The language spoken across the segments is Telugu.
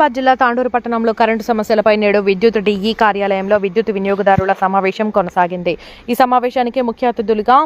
నిజామాబాద్ జిల్లా తాండూరు పట్టణంలో కరెంటు సమస్యలపై నేడు విద్యుత్ డిఈ కార్యాలయంలో విద్యుత్ వినియోగదారుల సమావేశం కొనసాగింది. ఈ సమావేశానికి ముఖ్య అతిథులుగా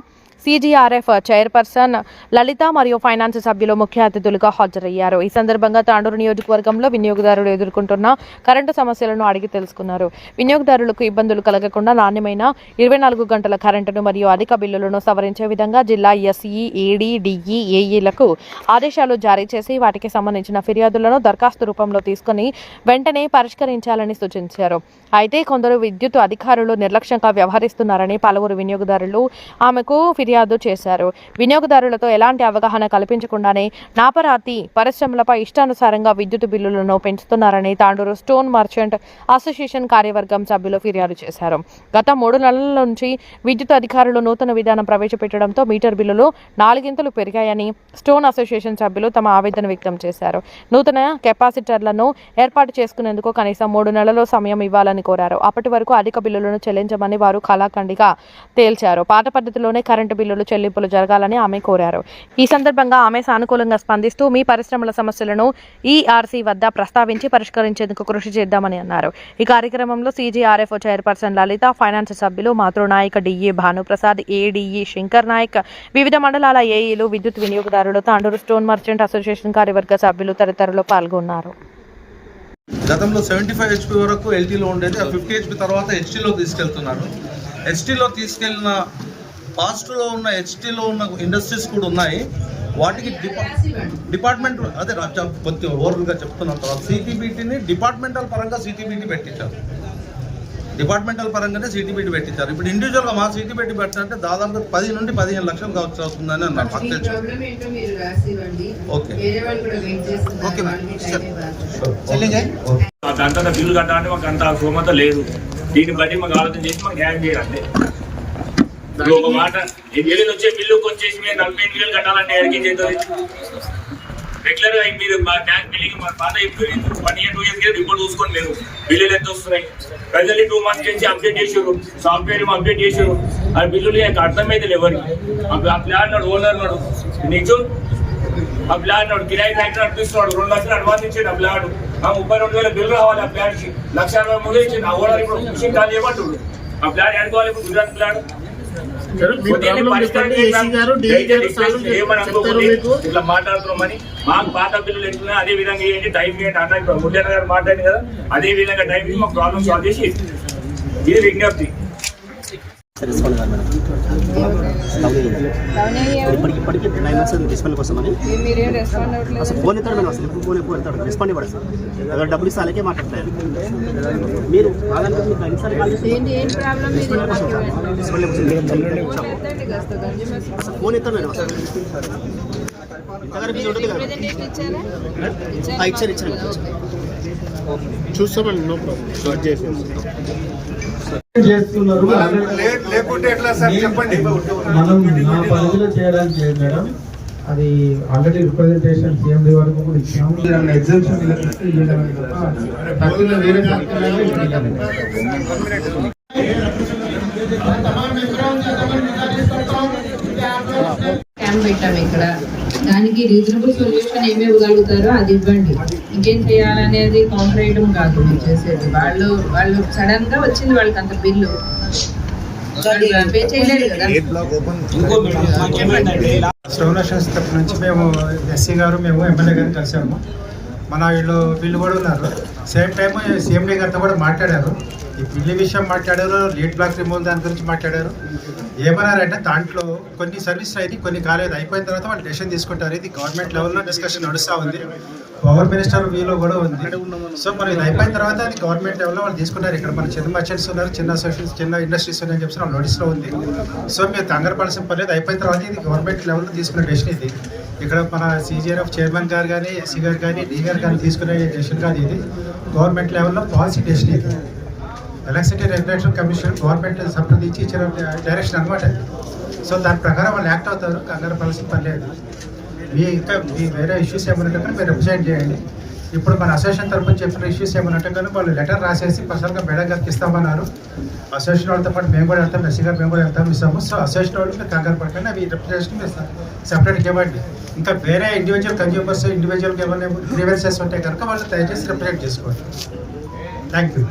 CGRF చైర్పర్సన్ లలిత మరియు ఫైనాన్స్ సభ్యులు ముఖ్య అతిథులుగా హాజరయ్యారు. ఈ సందర్భంగా తాండూరు నియోజకవర్గంలో వినియోగదారులు ఎదుర్కొంటున్న కరెంటు సమస్యలను అడిగి తెలుసుకున్నారు. వినియోగదారులకు ఇబ్బందులు కలగకుండా నాణ్యమైన 24 గంటల కరెంటును మరియు అధిక బిల్లులను సవరించే విధంగా జిల్లా SE, AD, DE, AEలకు ఆదేశాలు జారీ చేసి వాటికి సంబంధించిన ఫిర్యాదులను దరఖాస్తు రూపంలో తీసుకుని వెంటనే పరిష్కరించాలని సూచించారు. అయితే కొందరు విద్యుత్ అధికారులు నిర్లక్ష్యంగా వ్యవహరిస్తున్నారని పలువురు వినియోగదారులు ఆమెకు ఫిర్యాదు చేశారు. వినియోగదారులతో ఎలాంటి అవగాహన కల్పించకుండానే నాపరాతి పరిశ్రమలపై ఇష్టానుసారంగా విద్యుత్ బిల్లులను పెంచుతున్నారని తాండూరు స్టోన్ మర్చెంట్ అసోసియేషన్ కార్యవర్గం సభ్యులు ఫిర్యాదు చేశారు. గత 3 నెలల నుంచి విద్యుత్ అధికారులు నూతన విధానం ప్రవేశపెట్టడంతో మీటర్ బిల్లులు 4 పెరిగాయని స్టోన్ అసోసియేషన్ సభ్యులు తమ ఆవేదన వ్యక్తం చేశారు. నూతన కెపాసిటర్లను ఏర్పాటు చేసుకునేందుకు కనీసం 3 నెలల సమయం ఇవ్వాలని కోరారు. అప్పటి వరకు అధిక బిల్లులను చెల్లించమని వారు కళాఖండిగా తేల్చారు. పాత పద్ధతిలోనే కరెంటు బిల్లులు చెల్లింపులు జరగాలని ఆమె కోరారు. ఈ సందర్భంగా ఆమె సానుకూలంగా స్పందిస్తూ మీ పరిశ్రమల సమస్యలను ERC వద్ద ప్రస్తావించి పరిష్కరించేందుకు కృషి చేద్దామని అన్నారు. ఈ కార్యక్రమంలో CGRF చైర్పర్సన్ లలిత, ఫైనాన్స్ సభ్యులు మాతృనాయక్, DE భానుప్రసాద్, ADE శంకర్ నాయక్, వివిధ మండలాల AEలు, విద్యుత్ వినియోగదారులు, తాండూరు స్టోన్ మర్చెంట్ అసోసియేషన్ కార్యవర్గ సభ్యులు తదితరులు పాల్గొన్నారు. గతంలో 75 HP వరకు LTలో ఉండేది, 50 HP తర్వాత HTలో తీసుకెళ్తున్నారు. HTలో తీసుకెళ్ళిన పాజిటివ్లో ఉన్న HTలో ఉన్న ఇండస్ట్రీస్ కూడా ఉన్నాయి. వాటికి డిపార్ట్మెంట్ అదే కొద్దిగా ఓవరాల్గా చెప్తున్న తర్వాత CTBTని డిపార్ట్మెంటల్ పరంగా CTBT పెట్టించారు. డిపార్ట్మెంటల్ పరంగానే CTBT పెట్టించారు. ఇప్పుడు ఇండివిజువల్గా మా CTBT పెట్టాలంటే దాదాపు 10 నుండి 15 లక్షలు కావచ్చు అవుతుందని అన్నారు. మాకు తెలుసు. ఓకే అంత బిల్లు కట్టాలంటే మాకు అంత స్తోమత లేదు. దీన్ని బట్టి మాకు ఆలోచన చేసి మాకు న్యాయం చేయాలంటే ఒక మాట ఏదైనా వచ్చే బిల్లు వచ్చేసి మీరు 45,000 కట్టాలంటే ఎక్కడికి చేస్తుంది. రెగ్యులర్గా మీరు మా ట్యాంక్ బిల్లింగ్ మా పాత 1 year 2 years రిపోర్ట్ చూసుకొని లేదు బిల్లులు ఎంత వస్తున్నాయి. ప్రజలు 2 months నుంచి అప్డేట్ చేసారు, సాఫ్ట్వేర్ అప్డేట్ చేసారు. ఆ బిల్లులు అర్థమైతే ఎవరికి ఆ ప్లాన్ నాడు ఓనర్ నాడు నిజం ఆ ప్లాన్ నాడు కిరాయి ట్యాంక్ నడిపిస్తున్నాడు. 2 లక్షలు అడ్వాన్స్ ఇచ్చాడు. ఆ ప్లాన్ 32,000 బిల్లు రావాలి. ఆ ప్లాన్కి 1,63,000 ఇచ్చింది. ఆ ఓనర్ ఇప్పుడు మిషన్ కాదు ఏమంటాడు. ఆ ప్లాన్ ఆడుకోవాలి. ఇప్పుడు గుజరాత్ ప్లాన్ ఇట్లా మాట్లాడుతున్నామని మాకు పాత బిల్లులు ఎట్లున్నాయి అదే విధంగా ఏంటి టైం ఏంటి అన్న ఇప్పుడు ముఖ్యంగా గారు మాట్లాడింది కదా అదే విధంగా టైం మాకు ప్రాబ్లమ్ సాల్వ్ చేసి ఇది విజ్ఞప్తి. ఇప్పటికీ 9 months రెస్పాండ్ కోసమని అసలు ఫోన్ ఎత్తాడు మేడం. అసలు ఫోన్ ఎప్పుడు ఎత్తాడు రెస్పాండ్ ఇవ్వడు. సార్ అక్కడ డబ్బులు ఇస్తే అలాగే మాట్లాడతారు. మీరు ఫోన్ ఎత్తాడు మేడం. అసలు ఇంతగానే బిజీ ఉంటుంది కదా. ఇచ్చారు చూస్తామండి. నో ప్రాబ్లం స్టార్ట్ చేస్తున్నారు. మనం నా పరిధిలో చేయడానికి లేదు మేడం. అది ఆల్రెడీ రిప్రజెంటేషన్ CMD వరకు కూడా ఇచ్చాము. ఎగ్జామ్షన్ వేరే క్యాంప్ పెట్టాము ఇక్కడ. దానికి రీజనబుల్ సొల్యూషన్ ఏమి ఇవ్వగలుగుతారో అది ఇవ్వండి. ఇంకేం చేయాలనేది కౌంటర్ వేయడం కాదు మీరు చేసేది. వాళ్ళు సడన్ గా వచ్చింది వాళ్ళకి అంత బిల్లు పే చేయలేదు కదా. డొనేషన్స్ తరఫు నుంచి మేము SC గారు మేము ఎమ్మెల్యే గారిని కలిసాము. మన వీళ్ళు కూడా ఉన్నారు. సేమ్ టైం CMD గారితో కూడా మాట్లాడారు. ఈ బిల్లు విషయం మాట్లాడారు, లీడ్ బ్లాక్ రిమూవల్ దాని గురించి మాట్లాడారు. ఏమన్నారంటే దాంట్లో కొన్ని సర్వీసులు అయితే కొన్ని కాలేదు. అయిపోయిన తర్వాత వాళ్ళు డెసిషన్ తీసుకుంటారు. ఇది గవర్నమెంట్ లెవెల్లో డిస్కషన్ నడుస్తూ ఉంది. పవర్ మినిస్టర్ వీలో కూడా ఉంది. సో మరి ఇది అయిపోయిన తర్వాత అది గవర్నమెంట్ లెవెల్లో వాళ్ళు తీసుకుంటారు. ఇక్కడ మన చిన్న మర్చెంట్స్ ఉన్నారు, చిన్న అసోసియేషన్స్, చిన్న ఇండస్ట్రీస్ ఉన్నాయని చెప్పి వాళ్ళు నోటీస్లో ఉంది. సో మీరు కంగారుపడాల్సిన పర్లేదు. అయిపోయిన తర్వాత ఇది గవర్నమెంట్ లెవెల్లో తీసుకునే డెసిషన్ ఇది. ఇక్కడ మన CGRF చైర్మన్ గారు కానీ SC గారు కానీ D గారు కానీ తీసుకునే డెసిషన్ కాదు. ఇది గవర్నమెంట్ లెవెల్లో పాలసీ డెసిషన్. ఇది ఎలక్ట్రిసిటీ రెగ్యులేషన్ కమిషన్ గవర్నమెంట్ సంప్రదించి ఇచ్చిన డైరెక్షన్ అనమాట. సో దాని ప్రకారం వాళ్ళు యాక్ట్ అవుతారు. కంగారు పడాల్సిన పని లేదు. ఇంకా మీ వేరే ఇష్యూస్ ఏమైనా మీరు రిప్రజెంట్ చేయండి. ఇప్పుడు మన అసోసియేషన్ తరఫున చెప్పిన ఇష్యూస్ ఏమన్నట్టు కానీ వాళ్ళు లెటర్ రాసేసి పర్సనల్గా మేడం గారికి ఇస్తామన్నారు. అసోసియేషన్ వాళ్ళతో పాటు మేము కూడా వెళ్తాం, ఎస్సీ గారు మేము కూడా వెళ్తాం, ఇస్తాము. సో అసోసియేషన్ వాళ్ళు మీరు కంగారు పడకండి, అవి రిప్రజెంటేషన్ ఇస్తాం సెపరేట్గా ఇవ్వండి. ఇంకా వేరే ఇండివిజువల్ కన్జ్యూమర్స్ ఇండివిజువల్గా ఏమైనా గ్రీవెన్సెస్ ఉంటే కనుక వాళ్ళు దయచేసి రిప్రజెంట్ చేసుకోండి. Thank you.